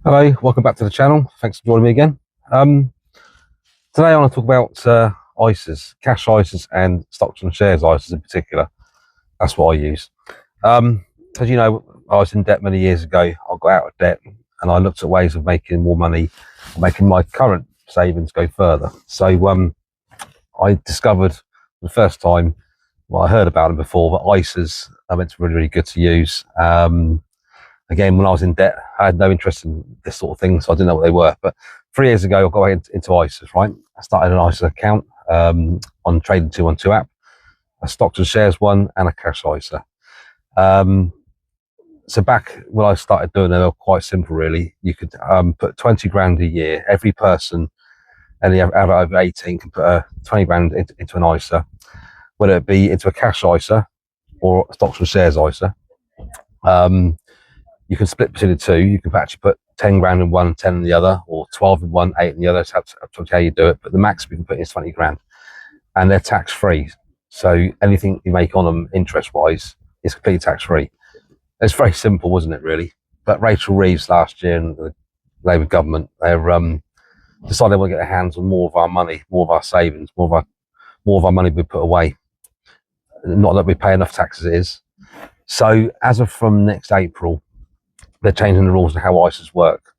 Hello, welcome back to the channel. Thanks for joining me again. Today I want to talk about ISAs, cash ISAs and stocks and shares ISAs in particular. That's what I use. As you know, I was in debt many years ago. I got out of debt and I looked at ways of making more money, making my current savings go further. So I discovered for the first time, well, I heard about them before, but ISAs are meant to be really, really good to use. Again, when I was in debt, I had no interest in this sort of thing, so I didn't know what they were. But 3 years ago, I got into ISAs, right? I started an ISA account on Trading 212 app, a stocks and shares one, and a cash ISA. So back when I started doing it, they were quite simple, really. You could put 20 grand a year. Every person, and the over 18 can put 20 grand into an ISA, whether it be into a cash ISA or a stocks and shares ISA. You can split between the two. You can actually put 10 grand in one, 10 in the other, or 12 in one, 8 in the other. It's up to how you do it. But the max we can put in is 20 grand. And they're tax free. So anything you make on them interest wise is completely tax free. It's very simple, wasn't it, really? But Rachel Reeves last year and the Labour government, they decided they want to get their hands on more of our money, more of our savings, more of our money we put away. Not that we pay enough tax as it is. So as of from next April, they're changing the rules of how ISAs work.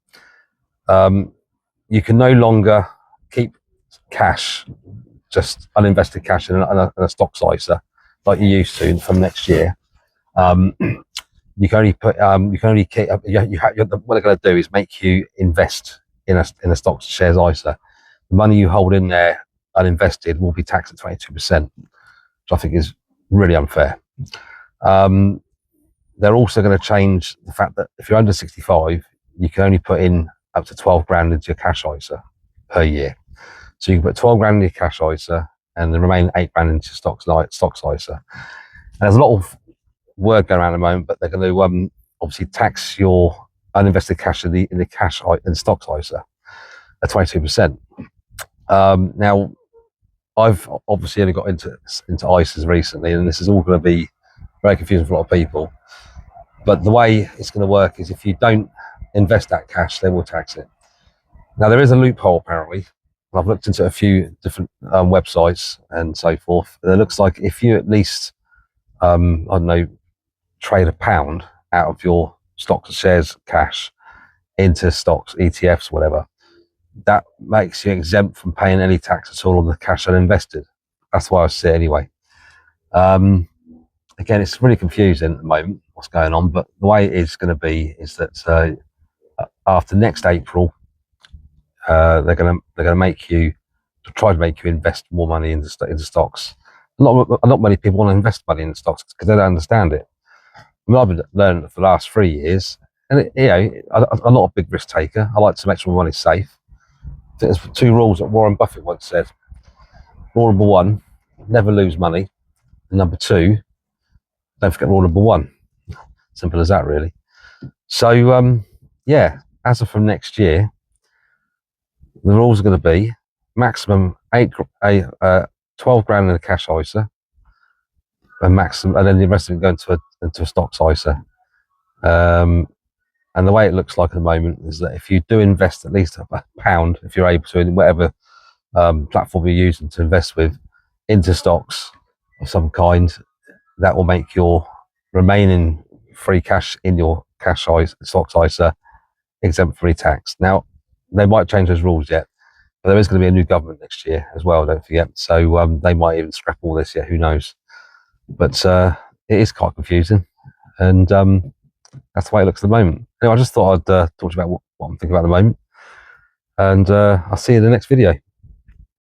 You can no longer keep cash, just uninvested cash in a stocks ISA like you used to from next year. You can only put, you can only keep. What they're going to do is make you invest in a stocks and shares ISA. The money you hold in there uninvested will be taxed at 22%, which I think is really unfair. They're also going to change the fact that if you're under 65, you can only put in up to 12 grand into your cash ISA per year. So you can put 12 grand in your cash ISA and the remaining 8 grand into stocks ISA. And there's a lot of word going around at the moment, but they're going to obviously tax your uninvested cash in the cash in stocks ISA at 22%. Now, I've obviously only got into ISAs recently, and this is all going to be very confusing for a lot of people. But the way it's going to work is if you don't invest that cash, they will tax it. Now, there is a loophole, apparently. I've looked into a few different websites and so forth. And it looks like if you at least, I don't know, trade £1 out of your stocks and shares cash into stocks, ETFs, whatever, that makes you exempt from paying any tax at all on the cash uninvested. That's why I see it anyway. Again, it's really confusing at the moment what's going on, but the way it is going to be is that after next April, they're going to make you try to make you invest more money into stocks. Not many people want to invest money in stocks because they don't understand it. I mean, I've been learning it for the last 3 years, and I'm not a big risk taker. I like to make sure my money's safe. I think there's 2 rules that Warren Buffett once said. Rule number 1: never lose money. And number 2: don't forget rule number 1. Simple as that, really. So, yeah, as of from next year, the rules are going to be maximum 12 grand in a cash ISA, and then the rest of it going into a stocks ISA. And the way it looks like at the moment is that if you do invest at least £1, if you're able to, in whatever platform you're using to invest with, into stocks of some kind, that will make your remaining free cash in your cash stocks ISA exempt from tax. Now, they might change those rules yet, but there is going to be a new government next year as well, don't forget. So they might even scrap all this yet, who knows. But it is quite confusing, and that's the way it looks at the moment. Anyway, I just thought I'd talk to you about what I'm thinking about at the moment, and I'll see you in the next video.